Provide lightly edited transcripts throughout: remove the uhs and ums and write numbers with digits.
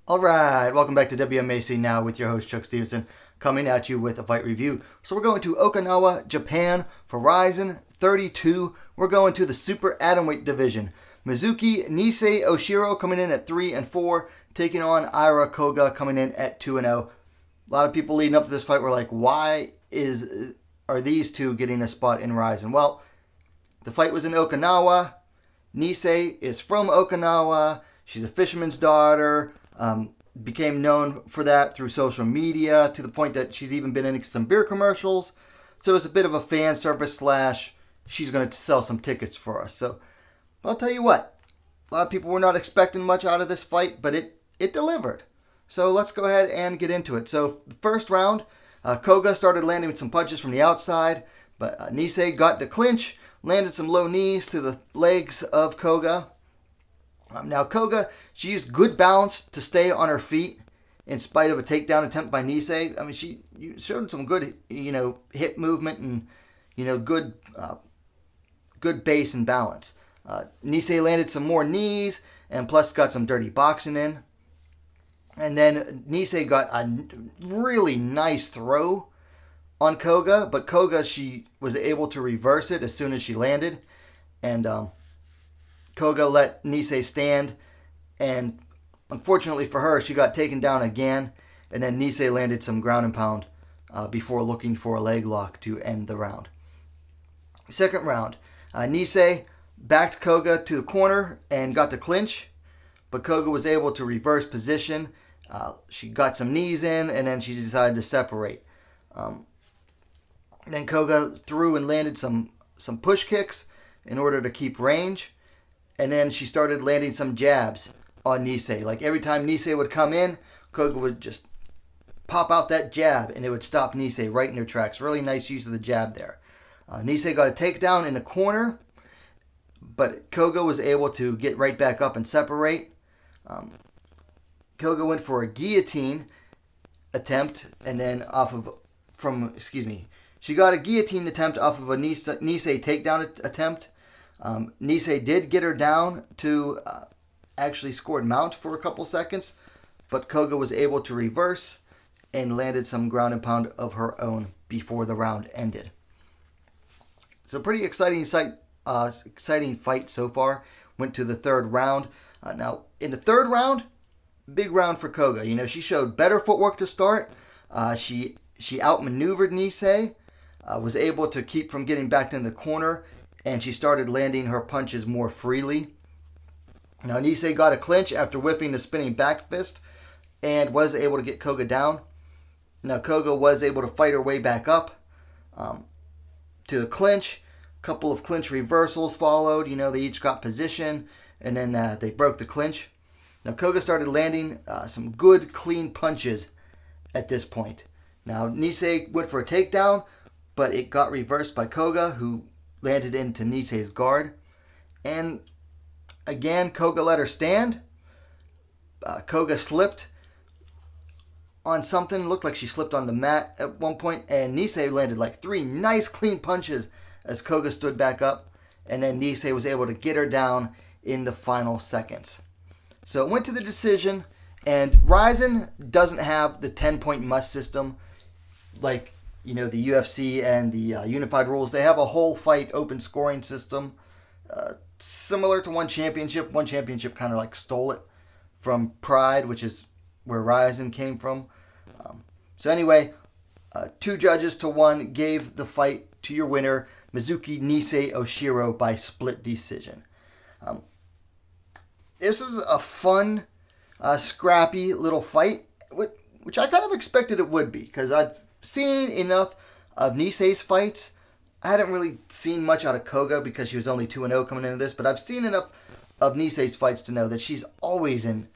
Alright, welcome back to WMAC Now with your host Chuck Stevenson, coming at you with a fight review. So we're going to Okinawa, Japan for RIZIN 32. We're going to the Super Atomweight division. Mizuki, NISSE, Oshiro coming in at 3 and 4, taking on Aira Koga coming in at 2 and 0. A lot of people leading up to this fight were like, why are these two getting a spot in RIZIN? Well, the fight was in Okinawa. NISSE is from Okinawa. She's a fisherman's daughter. Became known for that through social media to the point that she's even been in some beer commercials. So it's a bit of a fan service / she's going to sell some tickets for us. So I'll tell you what, a lot of people were not expecting much out of this fight, but it delivered. So let's go ahead and get into it. So the first round, Koga started landing with some punches from the outside, but NISSE got the clinch, landed some low knees to the legs of Koga. Now Koga, she used good balance to stay on her feet in spite of a takedown attempt by NISSE. I mean, she showed some good, hip movement and, good base and balance. NISSE landed some more knees and plus got some dirty boxing in. And then NISSE got a really nice throw on Koga, but Koga, she was able to reverse it as soon as she landed. And Koga let NISSE stand, and unfortunately for her, she got taken down again, and then NISSE landed some ground and pound before looking for a leg lock to end the round. Second round, NISSE backed Koga to the corner and got the clinch, but Koga was able to reverse position. She got some knees in, and then she decided to separate. Then Koga threw and landed some push kicks in order to keep range. And then she started landing some jabs on NISSE. Like every time NISSE would come in, Koga would just pop out that jab and it would stop NISSE right in her tracks. Really nice use of the jab there. NISSE got a takedown in the corner, but Koga was able to get right back up and separate. Koga went for a guillotine attempt and then she got a guillotine attempt off of a NISSE takedown attempt. NISSE did get her down to actually scored mount for a couple seconds, but Koga was able to reverse and landed some ground and pound of her own before the round ended. So pretty exciting fight so far. Went to the third round. Now in the third round, big round for Koga. She showed better footwork to start. She outmaneuvered NISSE, was able to keep from getting backed in the corner, and she started landing her punches more freely. Now NISSE got a clinch after whipping the spinning back fist and was able to get Koga down. Now Koga was able to fight her way back up to the clinch. A couple of clinch reversals followed. They each got position, and then they broke the clinch. Now Koga started landing some good clean punches at this point. Now NISSE went for a takedown, but it got reversed by Koga, who landed into NISSE's guard. And again, Koga let her stand. Koga slipped on something. Looked like she slipped on the mat at one point. And NISSE landed like 3 nice clean punches as Koga stood back up. And then NISSE was able to get her down in the final seconds. So it went to the decision. And RIZIN doesn't have the 10-point must system like the UFC and the unified rules. They have a whole fight open scoring system, similar to One Championship. One Championship kind of like stole it from Pride, which is where RIZIN came from. So anyway, 2 judges to 1 gave the fight to your winner, Mizuki NISSE Oshiro, by split decision. This is a fun, scrappy little fight, which I kind of expected it would be, because I've seen enough of NISSE's fights. I hadn't really seen much out of Koga because she was only 2-0 coming into this, but I've seen enough of NISSE's fights to know that she's always in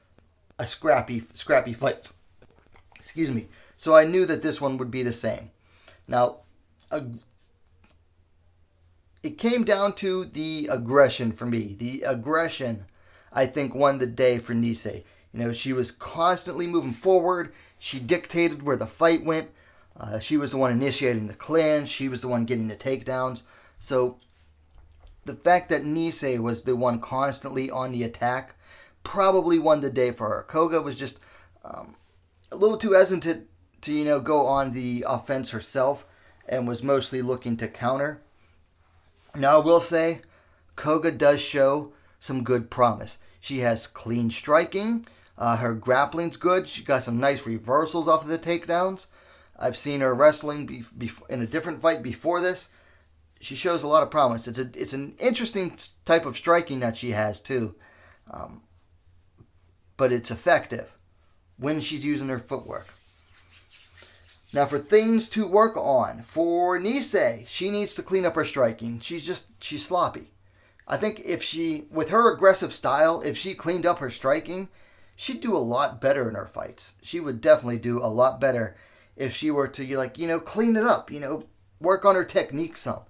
a scrappy fight. Excuse me. So I knew that this one would be the same. Now, it came down to the aggression for me. The aggression, I think, won the day for NISSE. She was constantly moving forward. She dictated where the fight went. She was the one initiating the clinch. She was the one getting the takedowns. So the fact that NISSE was the one constantly on the attack probably won the day for her. Koga was just A little too hesitant to, go on the offense herself, and was mostly looking to counter. Now, I will say, Koga does show some good promise. She has clean striking. Her grappling's good. She got some nice reversals off of the takedowns. I've seen her wrestling in a different fight before this. She shows a lot of promise. It's an interesting type of striking that she has too, but it's effective when she's using her footwork. Now, for things to work on for NISSE, she needs to clean up her striking. She's sloppy. I think with her aggressive style, if she cleaned up her striking, she'd do a lot better in her fights. She would definitely do a lot better if she were to, clean it up, work on her technique some.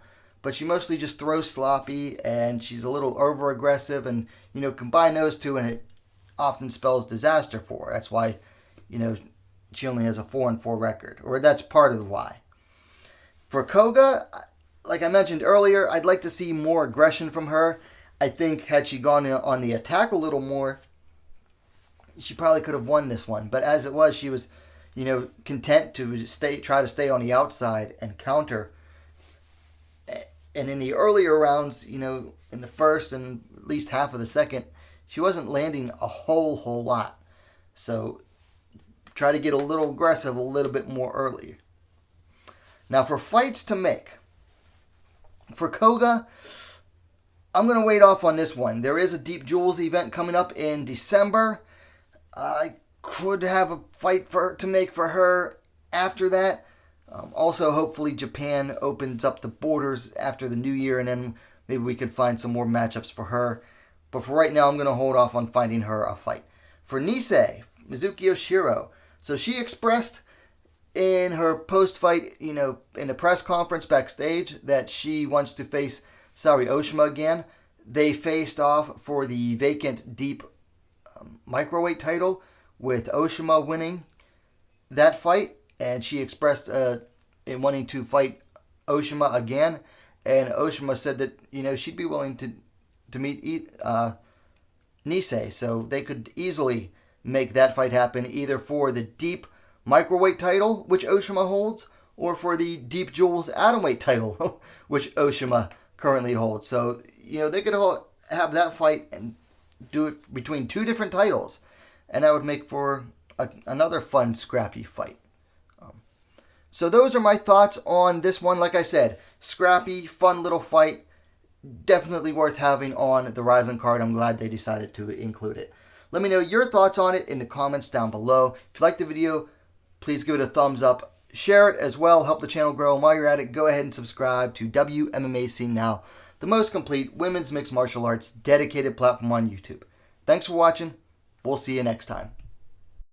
But she mostly just throws sloppy, and she's a little over-aggressive, and, combine those two, and it often spells disaster for her. That's why, she only has a 4-4 record, or that's part of the why. For Koga, like I mentioned earlier, I'd like to see more aggression from her. I think had she gone on the attack a little more, she probably could have won this one. But as it was, she was, content to try to stay on the outside and counter. And in the earlier rounds, in the first and at least half of the second, she wasn't landing a whole lot. So try to get a little aggressive a little bit more early. Now, for fights to make. For Koga, I'm going to wait off on this one. There is a Deep Jewels event coming up in December. I could have a fight to make for her after that. Also, hopefully, Japan opens up the borders after the new year, and then maybe we could find some more matchups for her. But for right now, I'm going to hold off on finding her a fight. For NISSE, Mizuki Oshiro. So she expressed in her post-fight, in the press conference backstage, that she wants to face Saori Oshima again. They faced off for the vacant deep microweight title, with Oshima winning that fight. And she expressed in wanting to fight Oshima again. And Oshima said that, she'd be willing to meet NISSE. So they could easily make that fight happen, either for the deep microweight title, which Oshima holds, or for the Deep Jewels Atomweight title, which Oshima currently holds. So, they could have that fight and do it between two different titles. And that would make for another fun, scrappy fight. So those are my thoughts on this one. Like I said, scrappy, fun little fight. Definitely worth having on the RIZIN card. I'm glad they decided to include it. Let me know your thoughts on it in the comments down below. If you liked the video, please give it a thumbs up. Share it as well. Help the channel grow. And while you're at it, go ahead and subscribe to Wmma Scene Now, the most complete women's mixed martial arts dedicated platform on YouTube. Thanks for watching. We'll see you next time.